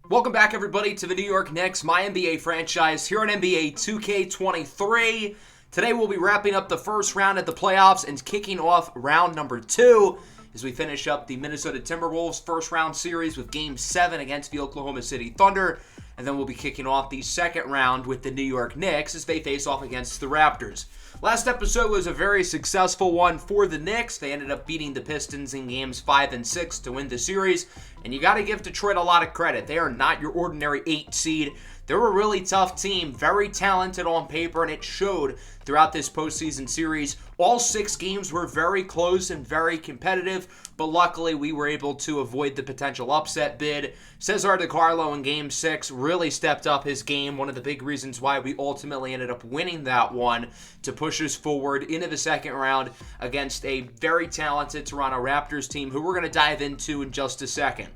Welcome back, everybody, to the New York Knicks, MyNBA franchise, here on NBA 2K23. Today we'll be wrapping up the first round of the playoffs and kicking off round number 2 as we finish up the Minnesota Timberwolves first round series with Game 7 against the Oklahoma City Thunder. And then we'll be kicking off the second round with the New York Knicks as they face off against the Raptors. Last episode was a very successful one for the Knicks. They ended up beating the Pistons in games 5 and 6 to win the series. And you got to give Detroit a lot of credit. They are not your ordinary 8 seed. They're a really tough team, very talented on paper, and it showed throughout this postseason series. All 6 games were very close and very competitive, but luckily we were able to avoid the potential upset bid. Cesar DiCarlo in Game 6 really stepped up his game, one of the big reasons why we ultimately ended up winning that one to push us forward into the second round against a very talented Toronto Raptors team who we're going to dive into in just a second.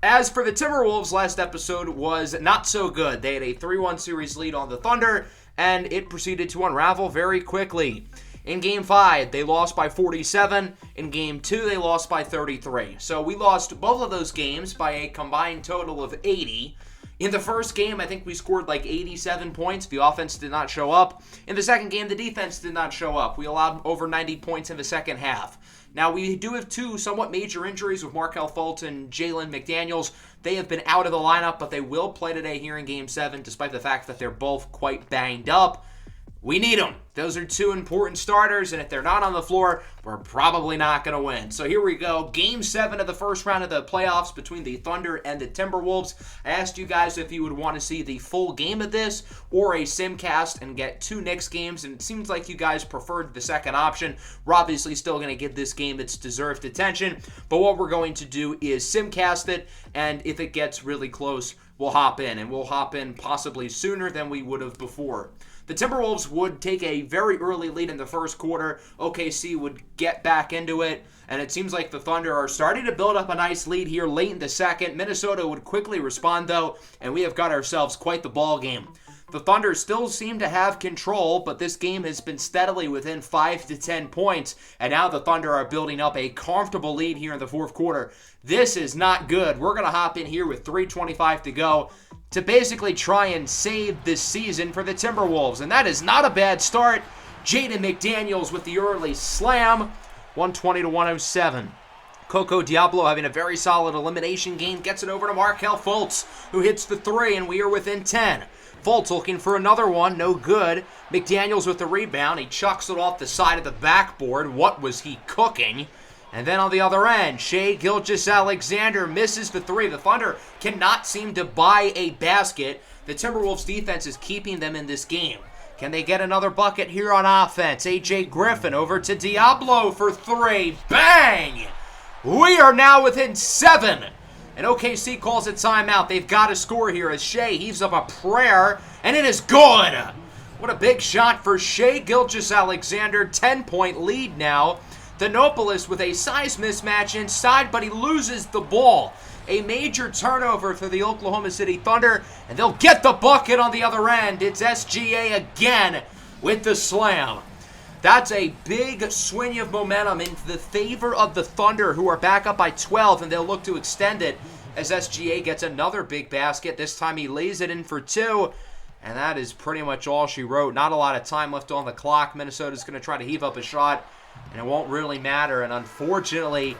As for the Timberwolves, last episode was not so good. They had a 3-1 series lead on the Thunder, and it proceeded to unravel very quickly. In Game 5, they lost by 47. In Game 2, they lost by 33. So we lost both of those games by a combined total of 80. In the first game, I think we scored like 87 points. The offense did not show up. In the second game, the defense did not show up. We allowed over 90 points in the second half. Now, we do have 2 somewhat major injuries with Markelle Fultz and Jalen McDaniels. They have been out of the lineup, but they will play today here in Game 7, despite the fact that they're both quite banged up. We need them. Those are 2 important starters, and if they're not on the floor, we're probably not going to win. So here we go. Game 7 of the first round of the playoffs between the Thunder and the Timberwolves. I asked you guys if you would want to see the full game of this or a simcast and get 2 Knicks games, and it seems like you guys preferred the second option. We're obviously still going to give this game its deserved attention, but what we're going to do is simcast it, and if it gets really close, we'll hop in, and we'll hop in possibly sooner than we would have before. The Timberwolves would take a very early lead in the first quarter. OKC would get back into it, and it seems like the Thunder are starting to build up a nice lead here late in the second. Minnesota would quickly respond, though, and we have got ourselves quite the ball game. The Thunder still seem to have control, but this game has been steadily within 5 to 10 points, and now the Thunder are building up a comfortable lead here in the fourth quarter. This is not good. We're going to hop in here with 3:25 to go to basically try and save this season for the Timberwolves, and that is not a bad start. Jaden McDaniels with the early slam, 120-107. Coco Diablo having a very solid elimination game, gets it over to Markelle Fultz, who hits the 3, and we are within 10. Fultz looking for another one, no good. McDaniels with the rebound, he chucks it off the side of the backboard. What was he cooking? And then on the other end, Shai Gilgeous-Alexander misses the 3. The Thunder cannot seem to buy a basket. The Timberwolves defense is keeping them in this game. Can they get another bucket here on offense? AJ Griffin over to Diablo for 3. Bang! We are now within 7. And OKC calls a timeout. They've got to score here as Shai heaves up a prayer, and it is good. What a big shot for Shai Gilgeous-Alexander. 10-point lead now. Thanopoulos with a size mismatch inside, but he loses the ball. A major turnover for the Oklahoma City Thunder, and they'll get the bucket on the other end. It's SGA again with the slam. That's a big swing of momentum in the favor of the Thunder, who are back up by 12, and they'll look to extend it as SGA gets another big basket. This time he lays it in for 2, and that is pretty much all she wrote. Not a lot of time left on the clock. Minnesota's going to try to heave up a shot, and it won't really matter. And unfortunately,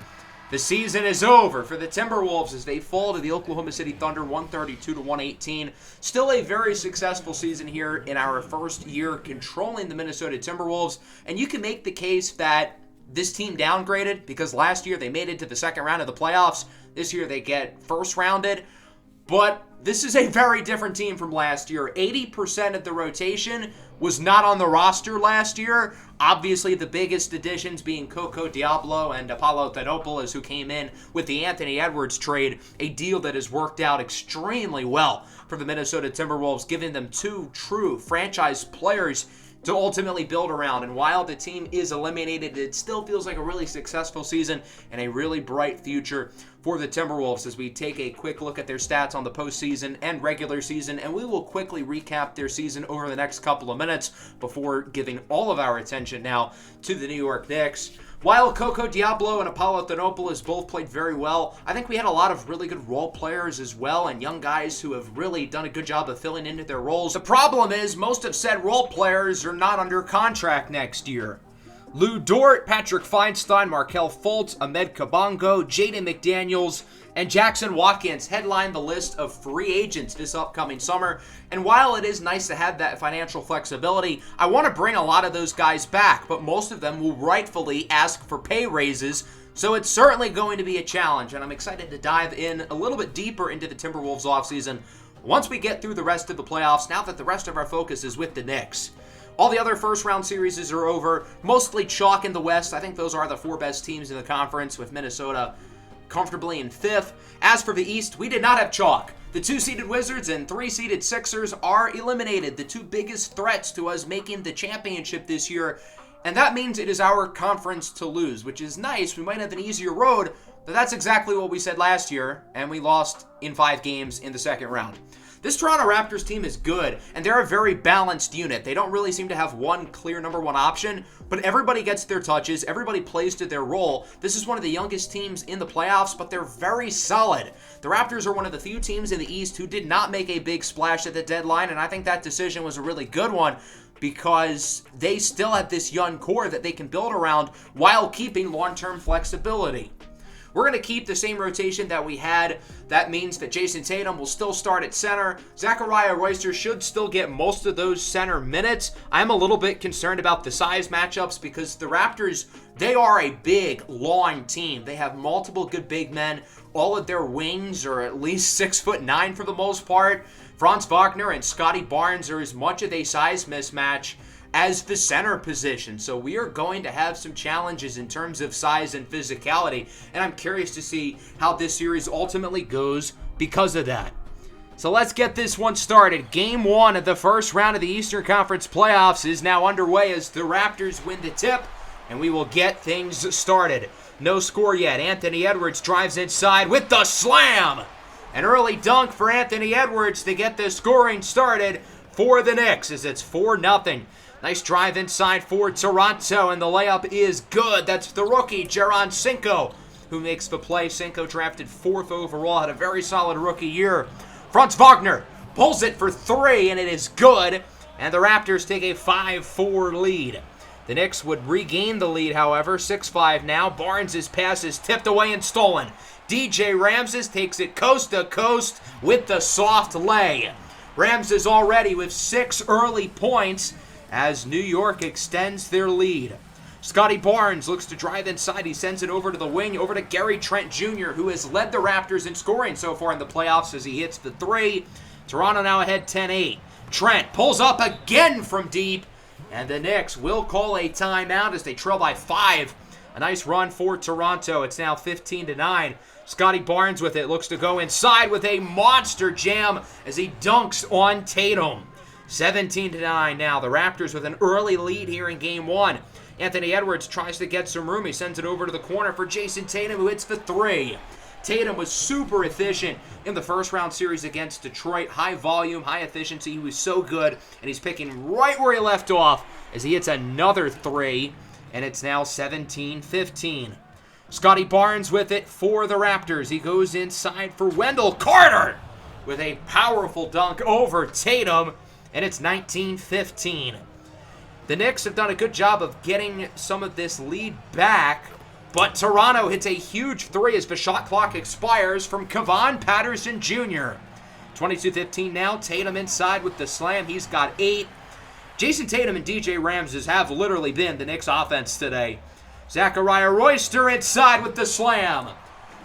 the season is over for the Timberwolves as they fall to the Oklahoma City Thunder 132-118. Still a very successful season here in our first year controlling the Minnesota Timberwolves. And you can make the case that this team downgraded because last year they made it to the second round of the playoffs. This year they get first rounded. But this is a very different team from last year. 80% of the rotation was not on the roster last year. Obviously, the biggest additions being Coco Diablo and Apollo Thanopoulos, who came in with the Anthony Edwards trade, a deal that has worked out extremely well for the Minnesota Timberwolves, giving them 2 true franchise players to ultimately build around. And while the team is eliminated, it still feels like a really successful season and a really bright future for the Timberwolves as we take a quick look at their stats on the postseason and regular season, and we will quickly recap their season over the next couple of minutes before giving all of our attention now to the New York Knicks. While Coco Diablo and Apollo Thanopoulos both played very well, I think we had a lot of really good role players as well and young guys who have really done a good job of filling into their roles. The problem is most of said role players are not under contract next year. Lou Dort, Patrick Feinstein, Markelle Fultz, Ahmed Kabongo, Jaden McDaniels, and Jackson Watkins headline the list of free agents this upcoming summer. And while it is nice to have that financial flexibility, I want to bring a lot of those guys back, but most of them will rightfully ask for pay raises, so it's certainly going to be a challenge, and I'm excited to dive in a little bit deeper into the Timberwolves offseason once we get through the rest of the playoffs, now that the rest of our focus is with the Knicks. All the other first-round series are over, mostly chalk in the West. I think those are the 4 best teams in the conference, with Minnesota comfortably in 5th. As for the East, we did not have chalk. The 2-seeded Wizards and 3-seeded Sixers are eliminated, the 2 biggest threats to us making the championship this year, and that means it is our conference to lose, which is nice. We might have an easier road, but that's exactly what we said last year, and we lost in 5 games in the second round. This Toronto Raptors team is good, and they're a very balanced unit. They don't really seem to have one clear number 1 option, but everybody gets their touches, everybody plays to their role. This is one of the youngest teams in the playoffs, but they're very solid. The Raptors are one of the few teams in the East who did not make a big splash at the deadline, and I think that decision was a really good one because they still have this young core that they can build around while keeping long-term flexibility. We're going to keep the same rotation that we had. That means that Jason Tatum will still start at center. Zachariah Royster should still get most of those center minutes. I'm a little bit concerned about the size matchups because the Raptors, they are a big, long team. They have multiple good big men. All of their wings are at least 6'9" for the most part. Franz Wagner and Scotty Barnes are as much of a size mismatch as the center position. So we are going to have some challenges in terms of size and physicality, and I'm curious to see how this series ultimately goes because of that. So let's get this one started. Game 1 of the first round of the Eastern Conference playoffs is now underway as the Raptors win the tip, and we will get things started. No score yet. Anthony Edwards drives inside with the slam! An early dunk for Anthony Edwards to get the scoring started for the Knicks as it's 4-0. Nice drive inside for Toronto, and the layup is good. That's the rookie, Jaron Cinco, who makes the play. Cinco drafted 4th overall, had a very solid rookie year. Franz Wagner pulls it for 3, and it is good. And the Raptors take a 5-4 lead. The Knicks would regain the lead, however, 6-5 now. Barnes' pass is tipped away and stolen. DJ Ramses takes it coast to coast with the soft lay. Ramses already with 6 early points as New York extends their lead. Scotty Barnes looks to drive inside. He sends it over to the wing, over to Gary Trent Jr., who has led the Raptors in scoring so far in the playoffs as he hits the 3. Toronto now ahead 10-8. Trent pulls up again from deep, and the Knicks will call a timeout as they trail by 5. A nice run for Toronto. It's now 15-9. Scotty Barnes with it looks to go inside with a monster jam as he dunks on Tatum. 17-9 now. The Raptors with an early lead here in Game 1. Anthony Edwards tries to get some room. He sends it over to the corner for Jason Tatum, who hits the 3. Tatum was super efficient in the first round series against Detroit. High volume, high efficiency. He was so good, and he's picking right where he left off as he hits another 3, and it's now 17-15. Scotty Barnes with it for the Raptors. He goes inside for Wendell Carter with a powerful dunk over Tatum, and it's 19-15. The Knicks have done a good job of getting some of this lead back, but Toronto hits a huge 3 as the shot clock expires from Kevon Patterson Jr. 22-15 now. Tatum inside with the slam. He's got 8. Jason Tatum and DJ Ramses have literally been the Knicks offense today. Zachariah Royster inside with the slam.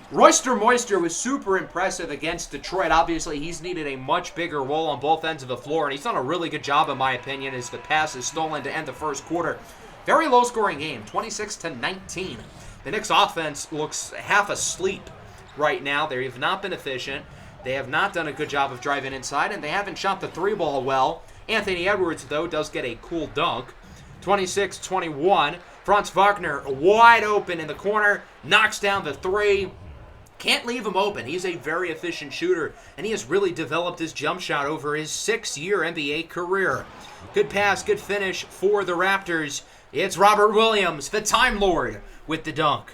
Royster Moister was super impressive against Detroit. Obviously, he's needed a much bigger role on both ends of the floor, and he's done a really good job, in my opinion, as the pass is stolen to end the first quarter. Very low-scoring game, 26-19. The Knicks offense looks half asleep right now. They have not been efficient. They have not done a good job of driving inside, and they haven't shot the 3-ball well. Anthony Edwards, though, does get a cool dunk. 26-21. Franz Wagner wide open in the corner, knocks down the 3. Can't leave him open. He's a very efficient shooter, and he has really developed his jump shot over his 6-year NBA career. Good pass, good finish for the Raptors. It's Robert Williams, the Time Lord, with the dunk.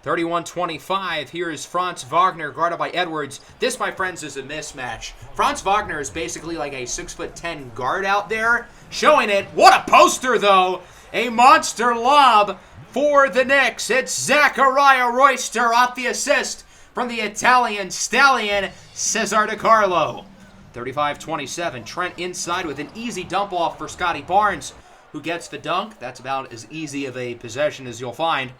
31-25, here is Franz Wagner, guarded by Edwards. This, my friends, is a mismatch. Franz Wagner is basically like a 6'10" guard out there, showing it. What a poster, though! A monster lob for the Knicks. It's Zachariah Royster off the assist from the Italian stallion, Cesar DiCarlo. 35-27, Trent inside with an easy dump off for Scotty Barnes, who gets the dunk. That's about as easy of a possession as you'll find.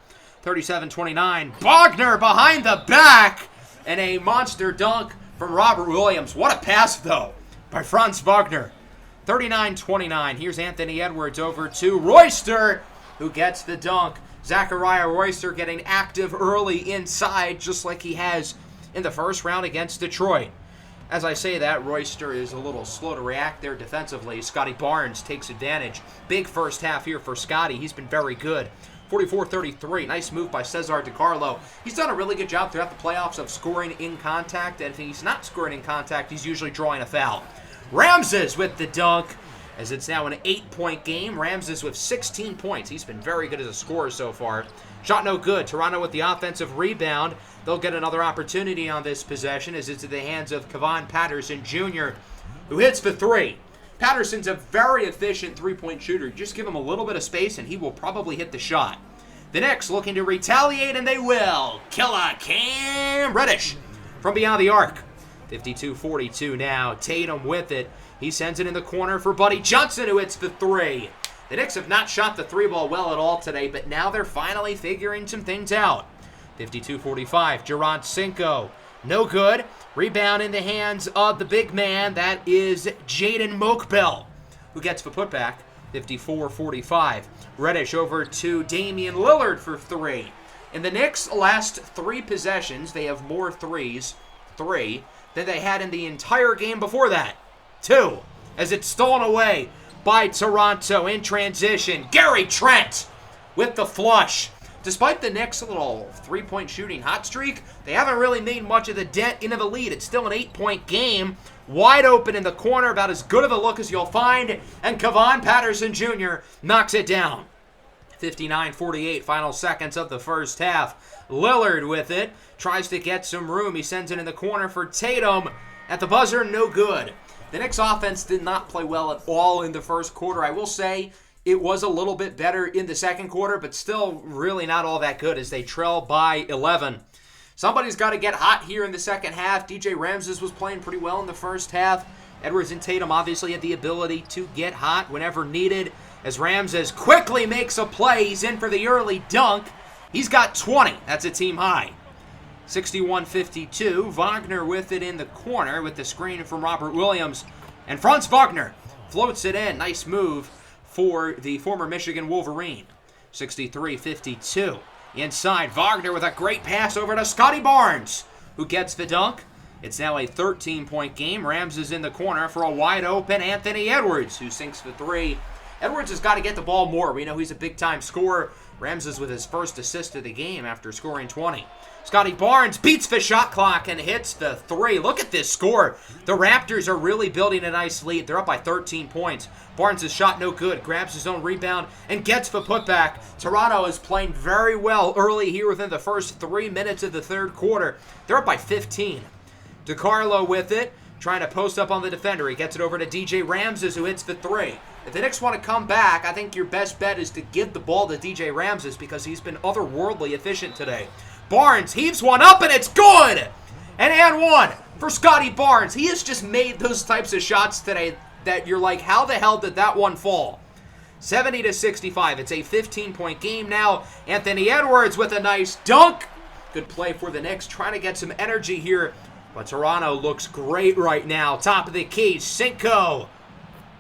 37-29, Wagner behind the back, and a monster dunk from Robert Williams. What a pass, though, by Franz Wagner. 39-29, here's Anthony Edwards over to Royster, who gets the dunk. Zachariah Royster getting active early inside, just like he has in the first round against Detroit. As I say that, Royster is a little slow to react there defensively. Scotty Barnes takes advantage. Big first half here for Scotty. He's been very good. 44-33, nice move by Cesar DiCarlo. He's done a really good job throughout the playoffs of scoring in contact, and if he's not scoring in contact, he's usually drawing a foul. Ramses with the dunk, as it's now an 8-point game. Ramses with 16 points. He's been very good as a scorer so far. Shot no good. Toronto with the offensive rebound. They'll get another opportunity on this possession as it's in the hands of Kevon Patterson Jr., who hits the three. Patterson's a very efficient three-point shooter. Just give him a little bit of space and he will probably hit the shot. The Knicks looking to retaliate, and they will. Killer Cam Reddish from beyond the arc. 52-42 now. Tatum with it. He sends it in the corner for Buddy Johnson, who hits the three. The Knicks have not shot the three ball well at all today, but now they're finally figuring some things out. 52-45, Gerard Cinco. No good. Rebound in the hands of the big man. That is Jaden Mokbel, who gets the putback. 54-45. Reddish over to Damian Lillard for three. In the Knicks' last three possessions, they have more threes, than they had in the entire game before that. 2, as it's stolen away by Toronto in transition. Gary Trent with the flush. Despite the Knicks' little three-point shooting hot streak, they haven't really made much of the dent into the lead. It's still an 8-point game. Wide open in the corner, about as good of a look as you'll find. And Kevon Patterson Jr. knocks it down. 59-48, final seconds of the first half. Lillard with it. Tries to get some room. He sends it in the corner for Tatum. At the buzzer, no good. The Knicks' offense did not play well at all in the first quarter. I will say it was a little bit better in the second quarter, but still really not all that good as they trail by 11. Somebody's got to get hot here in the second half. DJ Ramses was playing pretty well in the first half. Edwards and Tatum obviously had the ability to get hot whenever needed, as Ramses quickly makes a play. He's in for the early dunk. He's got 20. That's a team high. 61-52. Wagner with it in the corner with the screen from Robert Williams. And Franz Wagner floats it in. Nice move for the former Michigan Wolverine. 63-52. Inside, Wagner with a great pass over to Scotty Barnes, who gets the dunk. It's now a 13-point game. Rams is in the corner for a wide-open Anthony Edwards, who sinks the three. Edwards has got to get the ball more. We know he's a big-time scorer. Rams is with his first assist of the game after scoring 20. Scotty Barnes beats the shot clock and hits the three. Look at this score. The Raptors are really building a nice lead. They're up by 13 points. Barnes' shot no good, grabs his own rebound, and gets the putback. Toronto is playing very well early here within the first 3 minutes of the third quarter. They're up by 15. DiCarlo with it, trying to post up on the defender. He gets it over to DJ Ramses, who hits the three. If the Knicks want to come back, I think your best bet is to give the ball to DJ Ramses because he's been otherworldly efficient today. Barnes heaves one up, and it's good! And one for Scotty Barnes. He has just made those types of shots today that you're like, how the hell did that one fall? 70-65. It's a 15-point game now. Anthony Edwards with a nice dunk. Good play for the Knicks, trying to get some energy here. But Toronto looks great right now. Top of the key, Cinco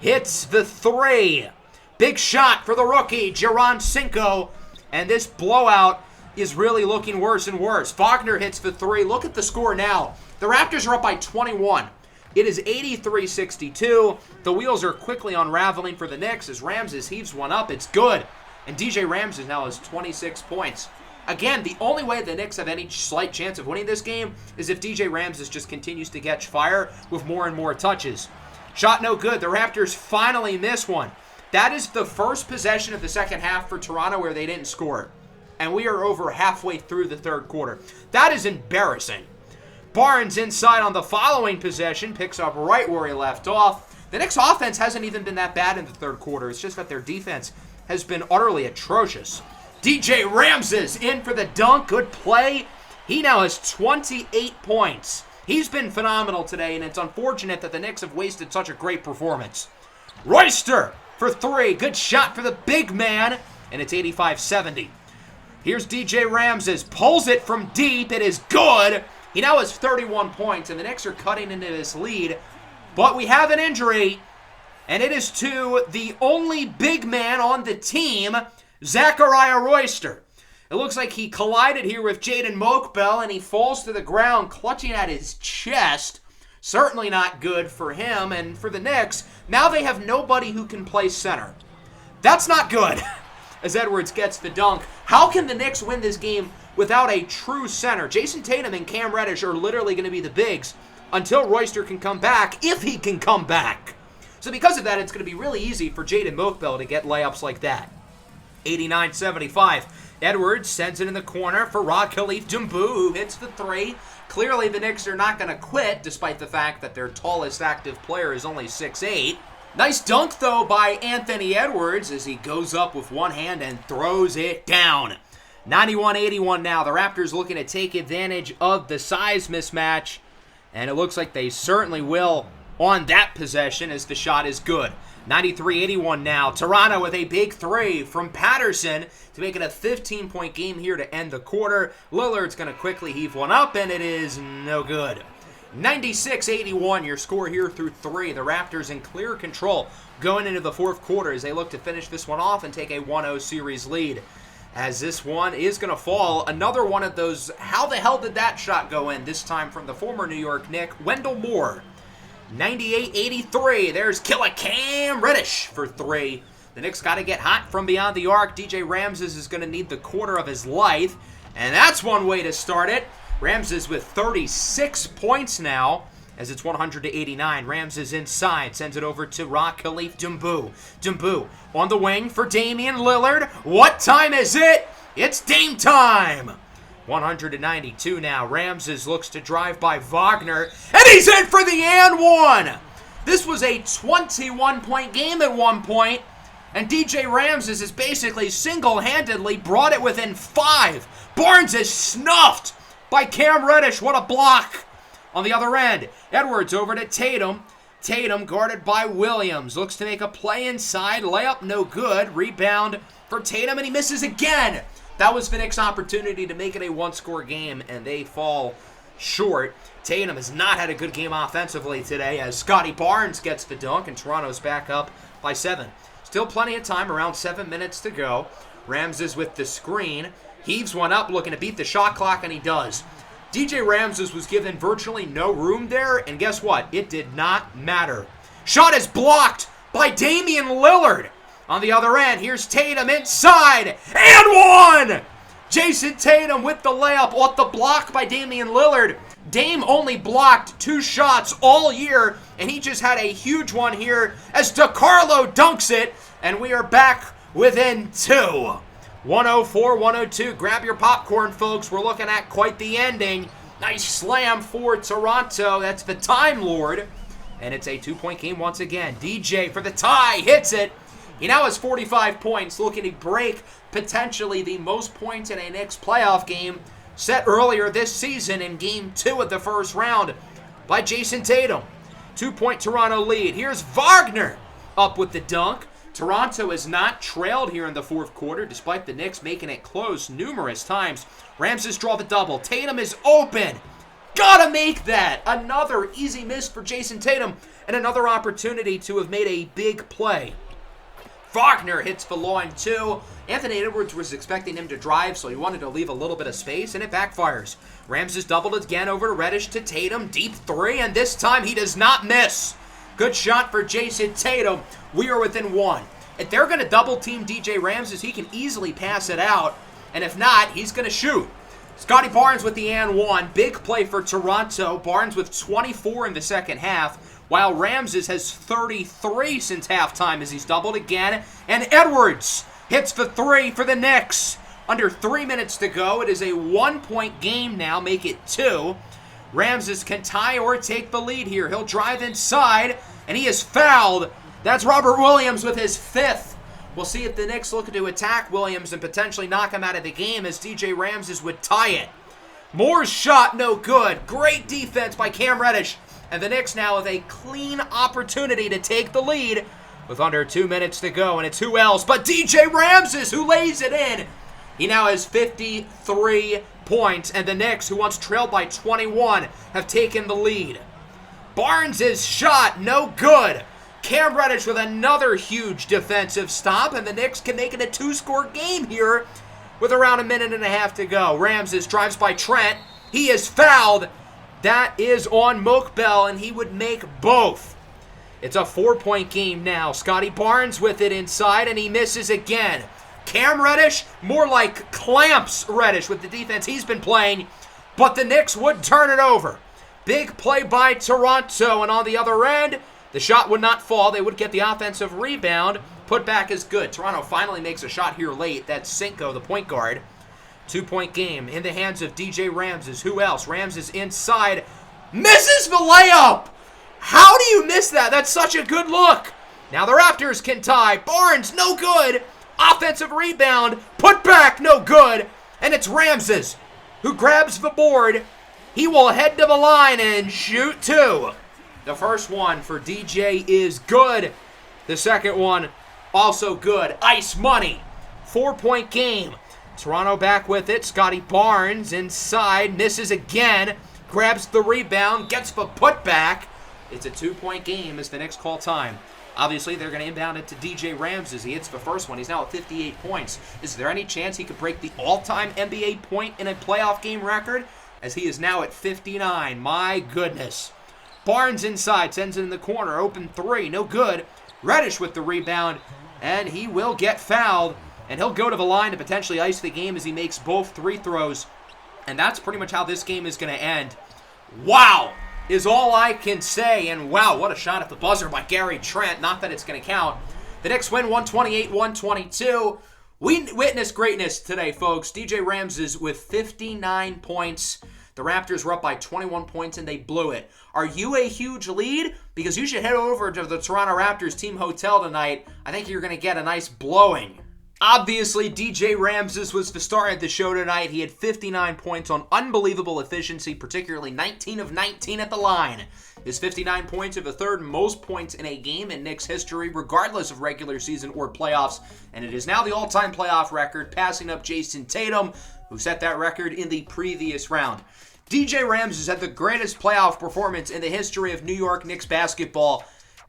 hits the three. Big shot for the rookie, Gerard Cinco. And this blowout is really looking worse and worse. Wagner hits the three. Look at the score now. The Raptors are up by 21. It is 83-62. The wheels are quickly unraveling for the Knicks as Ramses heaves one up. It's good. And DJ Ramses now has 26 points. Again, the only way the Knicks have any slight chance of winning this game is if DJ Ramses just continues to catch fire with more and more touches. Shot no good. The Raptors finally miss one. That is the first possession of the second half for Toronto where they didn't score. And we are over halfway through the third quarter. That is embarrassing. Barnes inside on the following possession, picks up right where he left off. The Knicks offense hasn't even been that bad in the third quarter. It's just that their defense has been utterly atrocious. DJ Ramses in for the dunk. Good play. He now has 28 points. He's been phenomenal today, and it's unfortunate that the Knicks have wasted such a great performance. Royster for three. Good shot for the big man, and it's 85-70. Here's DJ Ramses. Pulls it from deep. It is good. He now has 31 points, and the Knicks are cutting into this lead. But we have an injury, and it is to the only big man on the team, Zachariah Royster. It looks like he collided here with Jaden Mokbel, and he falls to the ground, clutching at his chest. Certainly not good for him, and for the Knicks, now they have nobody who can play center. That's not good, as Edwards gets the dunk. How can the Knicks win this game without a true center? Jason Tatum and Cam Reddish are literally going to be the bigs until Royster can come back, if he can come back. So because of that, it's going to be really easy for Jaden Mokbel to get layups like that. 89-75. Edwards sends it in the corner for Khalif Dumbu, who hits the three. Clearly, the Knicks are not going to quit, despite the fact that their tallest active player is only 6'8". Nice dunk, though, by Anthony Edwards as he goes up with one hand and throws it down. 91-81 now. The Raptors looking to take advantage of the size mismatch, and it looks like they certainly will on that possession as the shot is good. 93-81 now. Toronto with a big three from Patterson to make it a 15-point game here to end the quarter. Lillard's going to quickly heave one up, and it is no good. 96-81, your score here through three. The Raptors in clear control going into the fourth quarter as they look to finish this one off and take a 1-0 series lead. As this one is going to fall, another one of those, how the hell did that shot go in? This time from the former New York Knick, Wendell Moore. 98-83, there's Killer Cam Reddish for three. The Knicks got to get hot from beyond the arc. DJ Ramses is going to need the quarter of his life, and that's one way to start it. Ramses with 36 points now, as it's 100-89. Ramses inside, sends it over to Khalif Dumbu. Dumbu on the wing for Damian Lillard. What time is it? It's Dame time! 192 now. Ramses looks to drive by Wagner, and he's in for the and one! This was a 21-point game at one point, and DJ Ramses has basically single-handedly brought it within 5. Barnes is snuffed by Cam Reddish. What a block! On the other end, Edwards over to Tatum. Tatum guarded by Williams. Looks to make a play inside. Layup no good. Rebound for Tatum, and he misses again. That was the Knicks' opportunity to make it a one-score game, and they fall short. Tatum has not had a good game offensively today as Scotty Barnes gets the dunk, and Toronto's back up by 7. Still plenty of time, around 7 minutes to go. Ramses with the screen. Heaves one up, looking to beat the shot clock, and he does. DJ Ramses was given virtually no room there, and guess what? It did not matter. Shot is blocked by Damian Lillard. On the other end, here's Tatum inside, and one! Jason Tatum with the layup off the block by Damian Lillard. Dame only blocked 2 shots all year, and he just had a huge one here as DeCarlo dunks it, and we are back within 2. 104-102. Grab your popcorn, folks. We're looking at quite the ending. Nice slam for Toronto. That's the Time Lord. And it's a 2-point game once again. DJ for the tie. Hits it. He now has 45 points, looking to break potentially the most points in a Knicks playoff game set earlier this season in Game 2 of the first round by Jason Tatum. 2-point Toronto lead. Here's Wagner up with the dunk. Toronto is not trailed here in the fourth quarter, despite the Knicks making it close numerous times. Ramses draw the double. Tatum is open. Gotta make that. Another easy miss for Jason Tatum, and another opportunity to have made a big play. Wagner hits the line too. Anthony Edwards was expecting him to drive, so he wanted to leave a little bit of space, and it backfires. Ramses doubled again over to Reddish to Tatum. Deep three, and this time he does not miss. Good shot for Jason Tatum. We are within 1. If they're going to double team DJ Ramses, he can easily pass it out. And if not, he's going to shoot. Scotty Barnes with the and one. Big play for Toronto. Barnes with 24 in the second half, while Ramses has 33 since halftime as he's doubled again. And Edwards hits the three for the Knicks. Under 3 minutes to go. It is a 1-point game now. Make it 2. Ramses can tie or take the lead here. He'll drive inside, and he is fouled. That's Robert Williams with his 5th. We'll see if the Knicks look to attack Williams and potentially knock him out of the game as DJ Ramses would tie it. Moore's shot, no good. Great defense by Cam Reddish. And the Knicks now with a clean opportunity to take the lead with under 2 minutes to go. And it's who else but DJ Ramses who lays it in. He now has 53 points. And the Knicks, who once trailed by 21, have taken the lead. Barnes' shot, no good. Cam Reddish with another huge defensive stop, and the Knicks can make it a 2-score game here with around a minute and a half to go. Ramses drives by Trent. He is fouled. That is on Moke Bell, and he would make both. It's a 4-point game now. Scotty Barnes with it inside, and he misses again. Cam Reddish, more like clamps Reddish with the defense he's been playing, but the Knicks would turn it over. Big play by Toronto, and on the other end, the shot would not fall. They would get the offensive rebound. Put back is good. Toronto finally makes a shot here late. That's Cinco, the point guard. 2-point game in the hands of DJ Ramses. Who else? Ramses inside. Misses the layup! How do you miss that? That's such a good look. Now the Raptors can tie. Barnes, no good. Offensive rebound. Put back, no good. And it's Ramses who grabs the board. He will head to the line and shoot 2. The first one for DJ is good. The second one, also good. Ice money. 4-point game. Toronto back with it. Scotty Barnes inside. Misses again. Grabs the rebound. Gets the putback. It's a 2-point game as the Knicks call time. Obviously, they're going to inbound it to DJ Ramses. He hits the first one. He's now at 58 points. Is there any chance he could break the all-time NBA point in a playoff game record? As he is now at 59. My goodness. Barnes inside, sends it in the corner, open 3, no good. Reddish with the rebound, and he will get fouled, and he'll go to the line to potentially ice the game as he makes both 3 throws. And that's pretty much how this game is going to end. Wow is all I can say, and wow, what a shot at the buzzer by Gary Trent. Not that it's going to count. The Knicks win 128-122. We witnessed greatness today, folks. DJ Ramses with 59 points. The Raptors were up by 21 points, and they blew it. Are you a huge lead? Because you should head over to the Toronto Raptors team hotel tonight. I think you're going to get a nice blowing. Obviously, DJ Ramses was the star at the show tonight. He had 59 points on unbelievable efficiency, particularly 19 of 19 at the line. His 59 points are the 3rd most points in a game in Knicks history, regardless of regular season or playoffs. And it is now the all-time playoff record, passing up Jason Tatum, who set that record in the previous round. DJ Ramses had the greatest playoff performance in the history of New York Knicks basketball.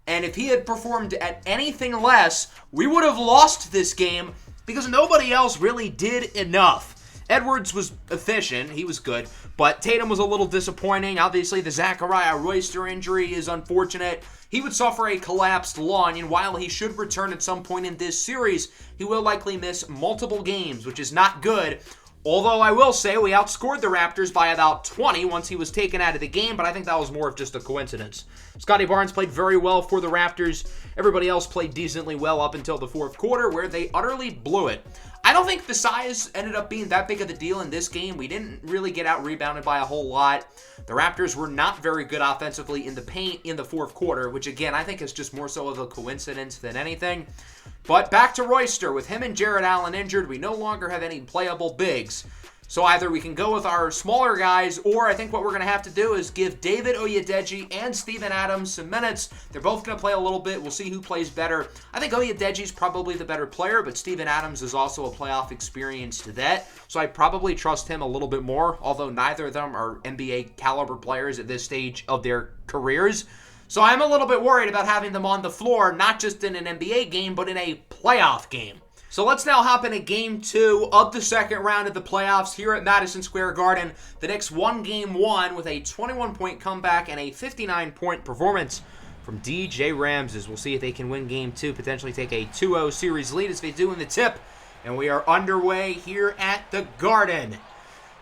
And if he had performed at anything less, we would have lost this game because nobody else really did enough. Edwards was efficient. He was good. But Tatum was a little disappointing. Obviously, the Zachariah Royster injury is unfortunate. He would suffer a collapsed lung, and while he should return at some point in this series, he will likely miss multiple games, which is not good. Although I will say we outscored the Raptors by about 20 once he was taken out of the game, but I think that was more of just a coincidence. Scotty Barnes played very well for the Raptors. Everybody else played decently well up until the 4th quarter, where they utterly blew it. I don't think the size ended up being that big of a deal in this game. We didn't really get out-rebounded by a whole lot. The Raptors were not very good offensively in the paint in the 4th quarter, which again, I think is just more so of a coincidence than anything. But back to Royster. With him and Jarrett Allen injured, we no longer have any playable bigs. So either we can go with our smaller guys, or I think what we're going to have to do is give David Oyedeji and Steven Adams some minutes. They're both going to play a little bit. We'll see who plays better. I think Oyedeji's probably the better player, but Steven Adams is also a playoff experienced vet, so I probably trust him a little bit more, although neither of them are NBA caliber players at this stage of their careers. So I'm a little bit worried about having them on the floor, not just in an NBA game, but in a playoff game. So let's now hop into Game 2 of the second round of the playoffs here at Madison Square Garden. The Knicks won Game 1 with a 21-point comeback and a 59-point performance from DJ Ramses. We'll see if they can win Game 2, potentially take a 2-0 series lead as they do in the tip And we are underway here at the Garden.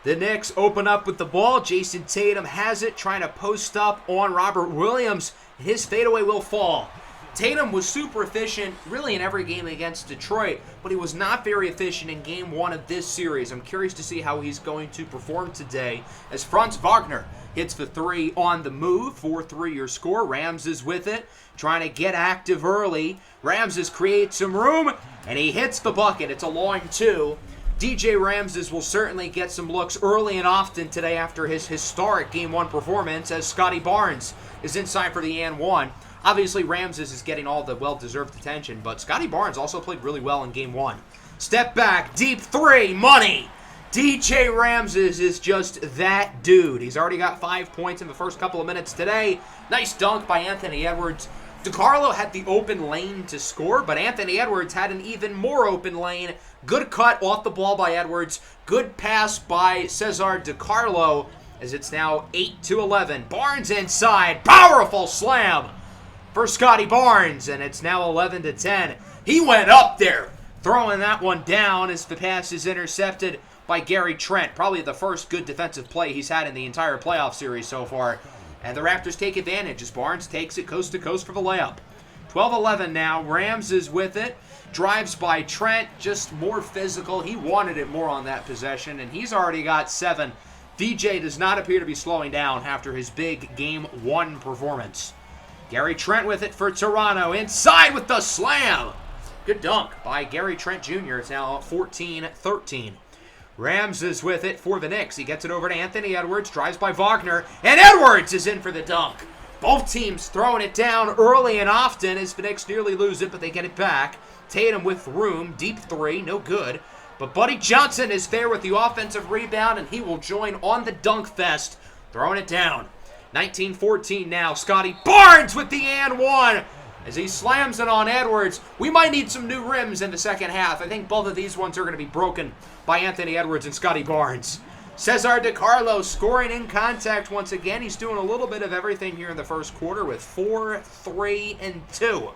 The Knicks open up with the ball. Jason Tatum has it, trying to post up on Robert Williams. His fadeaway will fall. Tatum was super efficient really in every game against Detroit, but he was not very efficient in game one of this series. I'm curious to see how he's going to perform today as Franz Wagner hits the three on the move. 4-3 your score. Rams is with it, trying to get active early. Ramses creates some room, and he hits the bucket. It's a long two. DJ Ramses will certainly get some looks early and often today after his historic Game 1 performance as Scotty Barnes is inside for the and one. Obviously, Ramses is getting all the well-deserved attention, but Scotty Barnes also played really well in Game 1. Step back, deep three, money! DJ Ramses is just that dude. He's already got 5 points in the first couple of minutes today. Nice dunk by Anthony Edwards. DiCarlo had the open lane to score, but Anthony Edwards had an even more open lane. Good cut off the ball by Edwards. Good pass by Cesar DiCarlo as it's now 8-11. Barnes inside. Powerful slam for Scotty Barnes, and it's now 11-10. He went up there, throwing that one down as the pass is intercepted by Gary Trent. Probably the first good defensive play he's had in the entire playoff series so far. And the Raptors take advantage as Barnes takes it coast to coast for the layup. 12-11 now. Rams is with it. Drives by Trent, just more physical. He wanted it more on that possession, and he's already got 7. DJ does not appear to be slowing down after his big Game 1 performance. Gary Trent with it for Toronto. Inside with the slam. Good dunk by Gary Trent Jr. It's now 14-13. Rams is with it for the Knicks. He gets it over to Anthony Edwards. Drives by Wagner. And Edwards is in for the dunk. Both teams throwing it down early and often as the Knicks nearly lose it, but they get it back. Tatum with room. Deep three. No good. But Buddy Johnson is there with the offensive rebound, and he will join on the dunk fest. Throwing it down. 19-14 now. Scotty Barnes with the and one as he slams it on Edwards. We might need some new rims in the second half. I think both of these ones are going to be broken by Anthony Edwards and Scotty Barnes. Cesar DiCarlo scoring in contact once again. He's doing a little bit of everything here in the first quarter with 4, 3, and 2.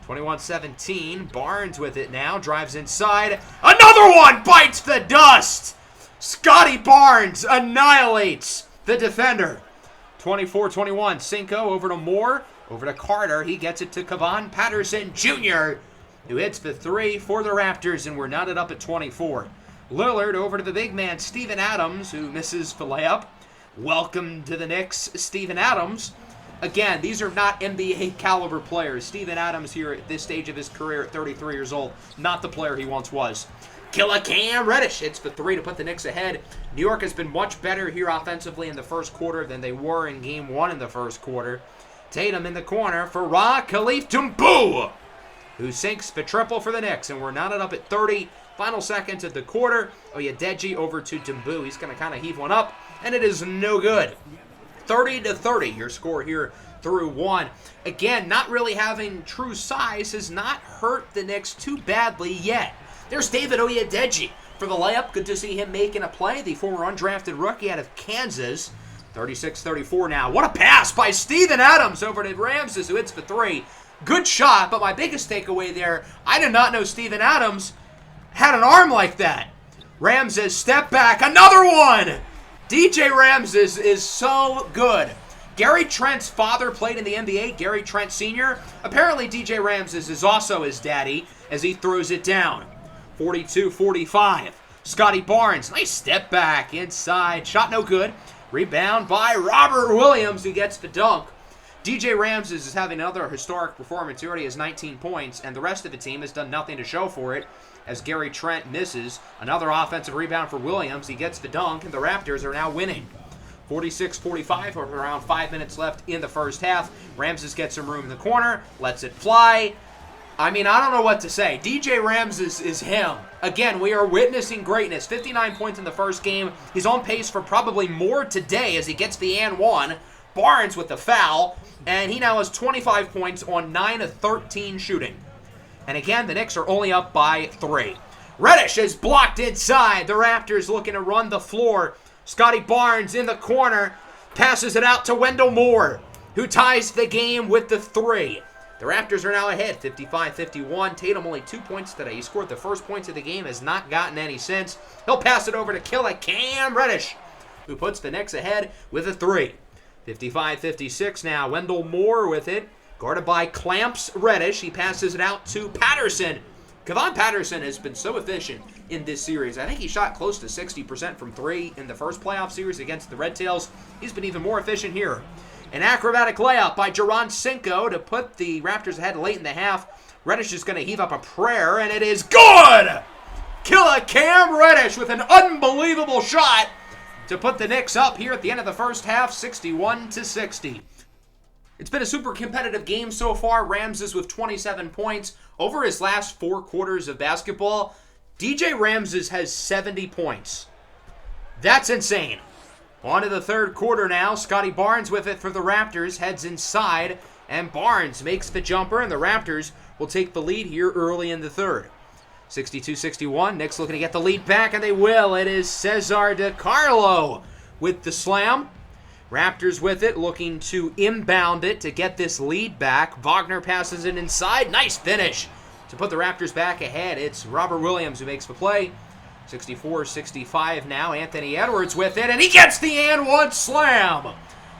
21-17. Barnes with it now. Drives inside. Another one bites the dust. Scotty Barnes annihilates the defender. 24-21. Cinco over to Moore. Over to Carter. He gets it to Kevon Patterson Jr., who hits the three for the Raptors, and we're knotted up at 24. Lillard over to the big man, Steven Adams, who misses the layup. Welcome to the Knicks, Steven Adams. Again, these are not NBA caliber players. Steven Adams here at this stage of his career at 33 years old, not the player he once was. Cam Reddish hits the three to put the Knicks ahead. New York has been much better here offensively in the first quarter than they were in Game 1 in the first quarter. Tatum in the corner for Khalif Dumbu, who sinks the triple for the Knicks, and we're knotted up at 30. Final seconds of the quarter. Oyedeji over to Dumbu. He's going to kind of heave one up, and it is no good. 30-30, your score here through 1. Again, not really having true size has not hurt the Knicks too badly yet. There's David Oyedeji for the layup. Good to see him making a play. The former undrafted rookie out of Kansas. 36-34 now. What a pass by Steven Adams over to Ramses, who hits the three. Good shot, but my biggest takeaway there, I did not know Steven Adams had an arm like that. Ramses, step back, another one! DJ Ramses is so good. Gary Trent's father played in the NBA, Gary Trent Sr. Apparently DJ Ramses is also his daddy as he throws it down. 42-45. Scotty Barnes, nice step back inside. Shot no good. Rebound by Robert Williams, who gets the dunk. DJ Ramses is having another historic performance. He already has 19 points, and the rest of the team has done nothing to show for it as Gary Trent misses. Another offensive rebound for Williams. He gets the dunk, and the Raptors are now winning. 46-45, with around 5 minutes left in the first half. Ramses gets some room in the corner, lets it fly. I mean, I don't know what to say. DJ Ramses is him. Again, we are witnessing greatness. 59 points in the first game. He's on pace for probably more today as he gets the and one. Barnes with the foul, and he now has 25 points on 9 of 13 shooting. And again, the Knicks are only up by 3. Reddish is blocked inside. The Raptors looking to run the floor. Scotty Barnes in the corner, passes it out to Wendell Moore, who ties the game with the 3. The Raptors are now ahead, 55-51. Tatum only 2 points today. He scored the first points of the game, has not gotten any since. He'll pass it over to Killer Cam Reddish, who puts the Knicks ahead with a 3. 55-56 now. Wendell Moore with it, guarded by Clamps Reddish. He passes it out to Patterson. Kevon Patterson has been so efficient in this series. I think he shot close to 60% from 3 in the first playoff series against the Red Tails. He's been even more efficient here. An acrobatic layup by Jaron Cinco to put the Raptors ahead late in the half. Reddish is going to heave up a prayer, and it is good! Killer Cam Reddish with an unbelievable shot to put the Knicks up here at the end of the first half, 61-60. It's been a super competitive game so far. Ramses with 27 points. Over his last 4 quarters of basketball, DJ Ramses has 70 points. That's insane. On to the third quarter now. Scotty Barnes with it for the Raptors. Heads inside, and Barnes makes the jumper, and the Raptors will take the lead here early in the third. 62-61. Knicks looking to get the lead back, and they will. It is Cesar DiCarlo with the slam. Raptors with it, looking to inbound it to get this lead back. Wagner passes it inside. Nice finish to put the Raptors back ahead. It's Robert Williams who makes the play. 64-65 now. Anthony Edwards with it, and he gets the and one slam.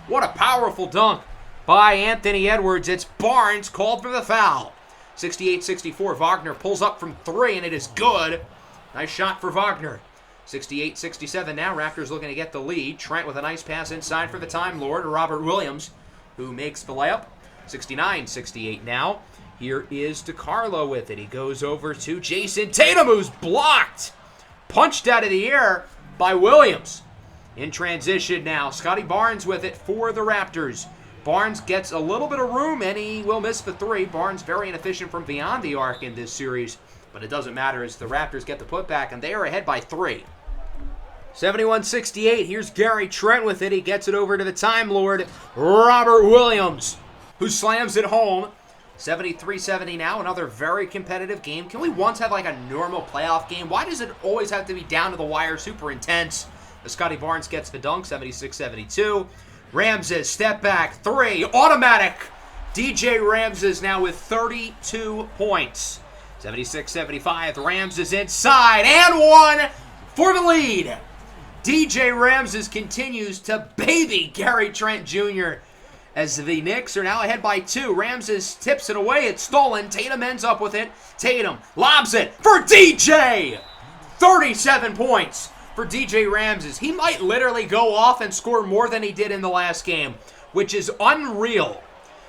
What a powerful dunk by Anthony Edwards. It's Barnes called for the foul. 68-64. Wagner pulls up from 3, and it is good. Nice shot for Wagner. 68-67 now. Raptors looking to get the lead. Trent with a nice pass inside for the Time Lord, Robert Williams, who makes the layup. 69-68 now. Here is DiCarlo with it. He goes over to Jason Tatum, who's blocked. Punched out of the air by Williams. In transition now. Scotty Barnes with it for the Raptors. Barnes gets a little bit of room, and he will miss the 3. Barnes very inefficient from beyond the arc in this series, but it doesn't matter as the Raptors get the putback, and they are ahead by 3. 71-68. Here's Gary Trent with it. He gets it over to the Time Lord, Robert Williams, who slams it home. 73-70 now. Another very competitive game. Can we once have like a normal playoff game? Why does it always have to be down to the wire, super intense? As Scotty Barnes gets the dunk, 76-72. Ramses, step back, 3, automatic. DJ Ramses now with 32 points. 76-75. Ramses inside, and 1 for the lead. DJ Ramses continues to baby Gary Trent Jr. as the Knicks are now ahead by 2. Ramses tips it away. It's stolen. Tatum ends up with it. Tatum lobs it for DJ. 37 points for DJ Ramses. He might literally go off and score more than he did in the last game, which is unreal.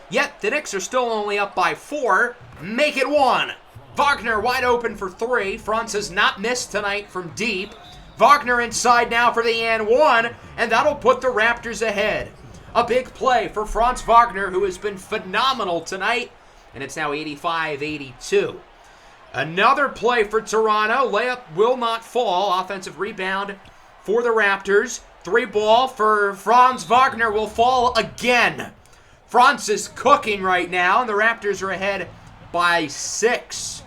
Yet the Knicks are still only up by 4. Make it 1. Wagner wide open for 3. Franz has not missed tonight from deep. Wagner inside now for the and 1, and that'll put the Raptors ahead. A big play for Franz Wagner, who has been phenomenal tonight, and it's now 85-82. Another play for Toronto. Layup will not fall. Offensive rebound for the Raptors. 3 ball for Franz Wagner will fall again. Franz is cooking right now, and the Raptors are ahead by 6.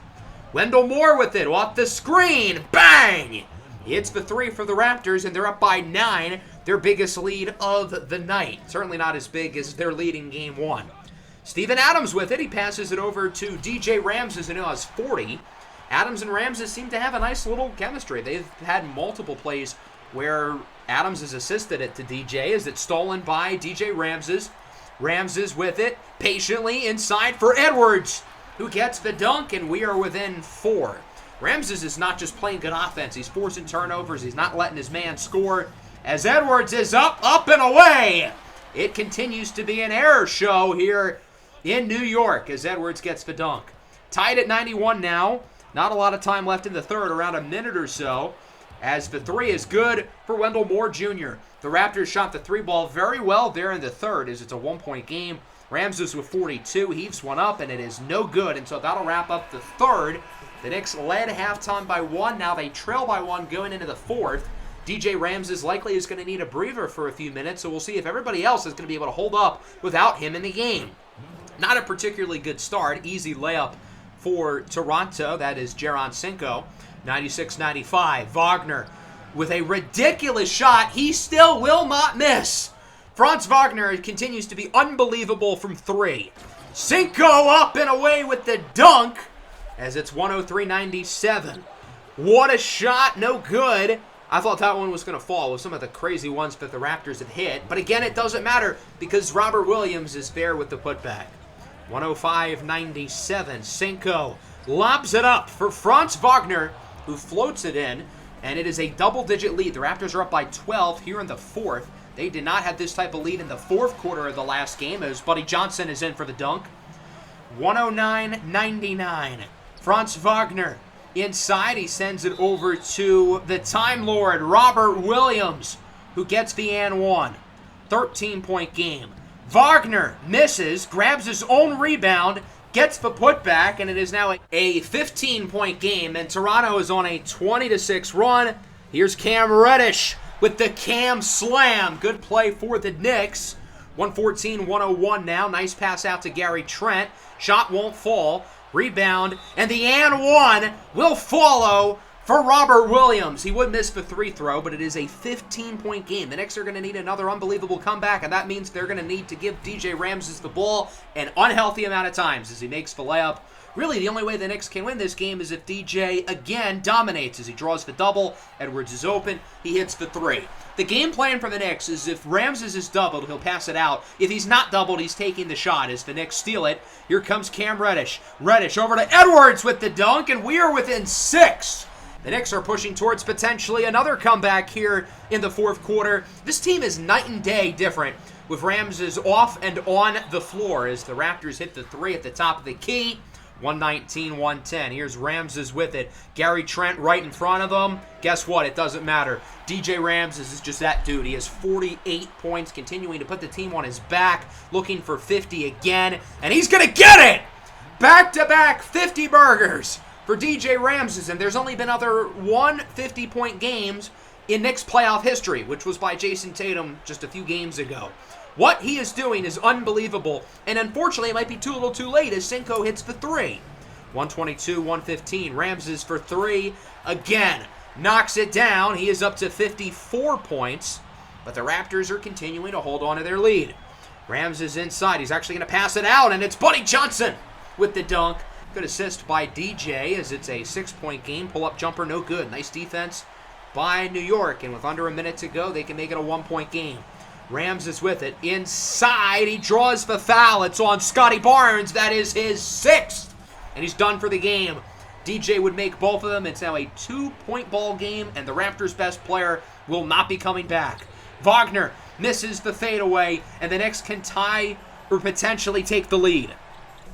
Wendell Moore with it off the screen. Bang! Hits the 3 for the Raptors, and they're up by 9. Their biggest lead of the night. Certainly not as big as their lead in Game 1. Steven Adams with it. He passes it over to DJ Ramses, and he has 40. Adams and Ramses seem to have a nice little chemistry. They've had multiple plays where Adams has assisted it to DJ. As it's stolen by DJ Ramses. Ramses with it. Patiently inside for Edwards, who gets the dunk, and we are within 4. Ramses is not just playing good offense. He's forcing turnovers. He's not letting his man score. As Edwards is up and away. It continues to be an error show here in New York as Edwards gets the dunk. Tied at 91 now. Not a lot of time left in the third, around a minute or so. As the 3 is good for Wendell Moore Jr. The Raptors shot the 3 ball very well there in the third as it's a 1-point game. Ramses with 42 heaves one up, and it is no good. And so that'll wrap up the third. The Knicks led halftime by 1. Now they trail by 1 going into the fourth. DJ Ramses likely is going to need a breather for a few minutes, so we'll see if everybody else is going to be able to hold up without him in the game. Not a particularly good start. Easy layup for Toronto. That is Jaron Cinco. 96-95. Wagner with a ridiculous shot. He still will not miss. Franz Wagner continues to be unbelievable from 3. Cinco up and away with the dunk as it's 103-97. What a shot, no good. I thought that one was going to fall with some of the crazy ones that the Raptors had hit. But again, it doesn't matter because Robert Williams is there with the putback. 105-97. Cinco lobs it up for Franz Wagner, who floats it in. And it is a double-digit lead. The Raptors are up by 12 here in the fourth. They did not have this type of lead in the fourth quarter of the last game as Buddy Johnson is in for the dunk. 109-99. Franz Wagner inside. He sends it over to the Time Lord, Robert Williams, who gets the and one. 13-point game. Wagner misses, grabs his own rebound, gets the putback, and it is now a 15-point game, and Toronto is on a 20-6 run. Here's Cam Reddish with the Cam Slam. Good play for the Knicks. 114-101 now. Nice pass out to Gary Trent. Shot won't fall. Rebound, and the and one will follow for Robert Williams. He would miss the free throw, but it is a 15-point game. The Knicks are going to need another unbelievable comeback, and that means they're going to need to give DJ Ramses the ball an unhealthy amount of times as he makes the layup. Really, the only way the Knicks can win this game is if DJ again dominates as he draws the double. Edwards is open. He hits the three. The game plan for the Knicks is if Ramses is doubled, he'll pass it out. If he's not doubled, he's taking the shot as the Knicks steal it. Here comes Cam Reddish. Reddish over to Edwards with the dunk, and we are within 6. The Knicks are pushing towards potentially another comeback here in the fourth quarter. This team is night and day different with Ramses off and on the floor as the Raptors hit the three at the top of the key. 119-110. Here's Ramses with it. Gary Trent right in front of him. Guess what? It doesn't matter. DJ Ramses is just that dude. He has 48 points, continuing to put the team on his back, looking for 50 again, and he's going to get it! Back-to-back 50 burgers for DJ Ramses, and there's only been other 50-point games in Knicks playoff history, which was by Jason Tatum just a few games ago. What he is doing is unbelievable, and unfortunately it might be too little too late as Cinco hits the three. 122-115. Ramses for three again. Knocks it down. He is up to 54 points, but the Raptors are continuing to hold on to their lead. Ramses inside. He's actually going to pass it out, and it's Buddy Johnson with the dunk. Good assist by DJ as it's a 6-point game. Pull-up jumper, no good. Nice defense by New York, and with under a minute to go, they can make it a 1-point game. Ramses with it. Inside, he draws the foul. It's on Scotty Barnes. That is his 6th. And he's done for the game. DJ would make both of them. It's now a 2-point ball game, and the Raptors' best player will not be coming back. Wagner misses the fadeaway, and the Knicks can tie or potentially take the lead.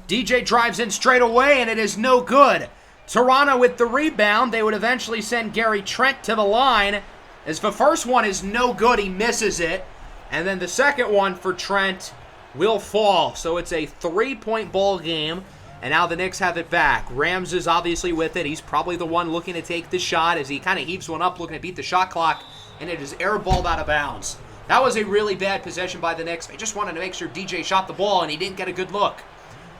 DJ drives in straight away, and it is no good. Toronto with the rebound. They would eventually send Gary Trent to the line, as the first one is no good. He misses it. And then the second one for Trent will fall. So it's a 3-point ball game. And now the Knicks have it back. Ramses obviously with it. He's probably the one looking to take the shot as he kind of heaves one up, looking to beat the shot clock. And it is airballed out of bounds. That was a really bad possession by the Knicks. They just wanted to make sure DJ shot the ball, and he didn't get a good look.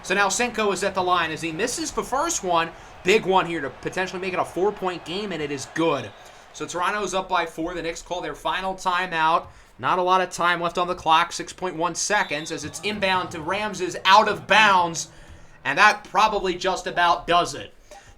So now Cinco is at the line as he misses the first one. Big one here to potentially make it a 4-point game, and it is good. So Toronto's up by 4. The Knicks call their final timeout. Not a lot of time left on the clock, 6.1 seconds, as it's inbound to Ramses out of bounds, and that probably just about does it.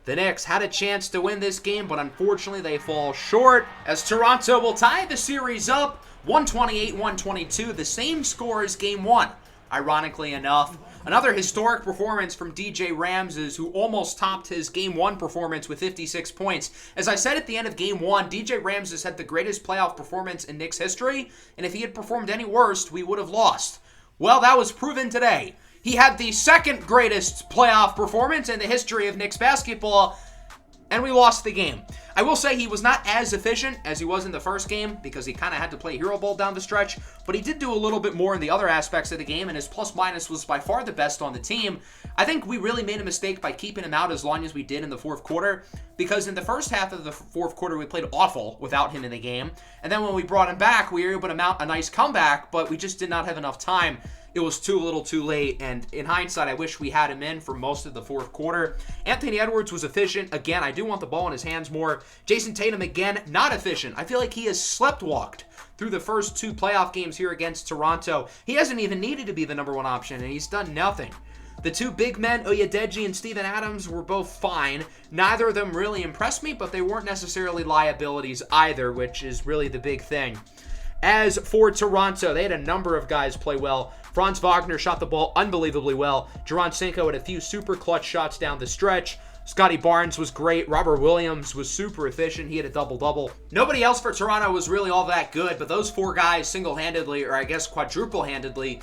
The Knicks had a chance to win this game, but unfortunately they fall short, as Toronto will tie the series up 128-122, the same score as Game 1, ironically enough. Another historic performance from DJ Ramses, who almost topped his Game 1 performance with 56 points. As I said at the end of Game 1, DJ Ramses had the greatest playoff performance in Knicks history, and if he had performed any worse, we would have lost. Well, that was proven today. He had the second greatest playoff performance in the history of Knicks basketball, and we lost the game. I will say he was not as efficient as he was in the first game because he kind of had to play hero ball down the stretch, but he did do a little bit more in the other aspects of the game, and his plus-minus was by far the best on the team. I think we really made a mistake by keeping him out as long as we did in the fourth quarter, because in the first half of the fourth quarter, we played awful without him in the game, and then when we brought him back, we were able to mount a nice comeback, but we just did not have enough time. It was too little too late, and in hindsight, I wish we had him in for most of the fourth quarter. Anthony Edwards was efficient. Again, I do want the ball in his hands more. Jason Tatum, again, not efficient. I feel like he has sleptwalked through the first 2 playoff games here against Toronto. He hasn't even needed to be the number 1 option, and he's done nothing. The two big men, Oyedeji and Steven Adams, were both fine. Neither of them really impressed me, but they weren't necessarily liabilities either, which is really the big thing. As for Toronto, they had a number of guys play well. Franz Wagner shot the ball unbelievably well. Jaron Cinco had a few super clutch shots down the stretch. Scotty Barnes was great. Robert Williams was super efficient. He had a double-double. Nobody else for Toronto was really all that good, but those four guys single-handedly, or I guess quadruple-handedly,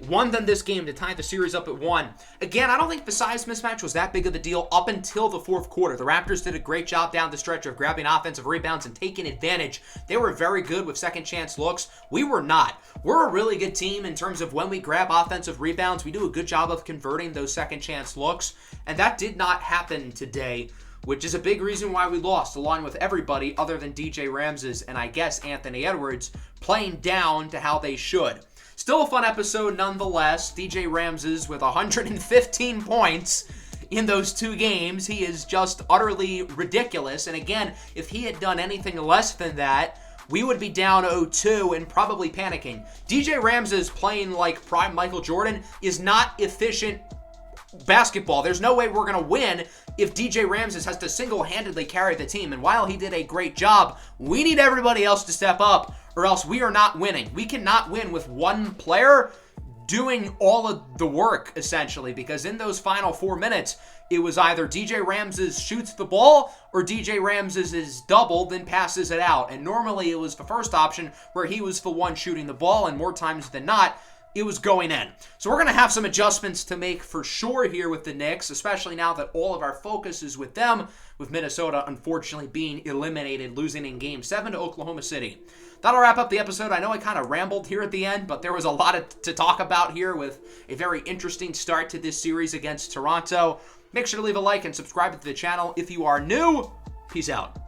won them this game to tie the series up at 1. Again, I don't think the size mismatch was that big of a deal up until the fourth quarter. The Raptors did a great job down the stretch of grabbing offensive rebounds and taking advantage. They were very good with second chance looks. We were not. We're a really good team in terms of when we grab offensive rebounds. We do a good job of converting those second chance looks, and that did not happen today, which is a big reason why we lost, along with everybody other than DJ Ramses and I guess Anthony Edwards playing down to how they should. Still a fun episode nonetheless. DJ Ramses with 115 points in those 2 games. He is just utterly ridiculous. And again, if he had done anything less than that, we would be down 0-2 and probably panicking. DJ Ramses playing like prime Michael Jordan is not efficient basketball. There's no way we're going to win if DJ Ramses has to single-handedly carry the team. And while he did a great job, we need everybody else to step up or else we are not winning. We cannot win with one player doing all of the work, essentially, because in those final 4 minutes, it was either DJ Ramses shoots the ball or DJ Ramses is doubled, then passes it out. And normally it was the first option where he was the one shooting the ball, and more times than not, it was going in. So we're going to have some adjustments to make for sure here with the Knicks, especially now that all of our focus is with them, with Minnesota unfortunately being eliminated, losing in Game 7 to Oklahoma City. That'll wrap up the episode. I know I kind of rambled here at the end, but there was a lot to talk about here with a very interesting start to this series against Toronto. Make sure to leave a like and subscribe to the channel if you are new. Peace out.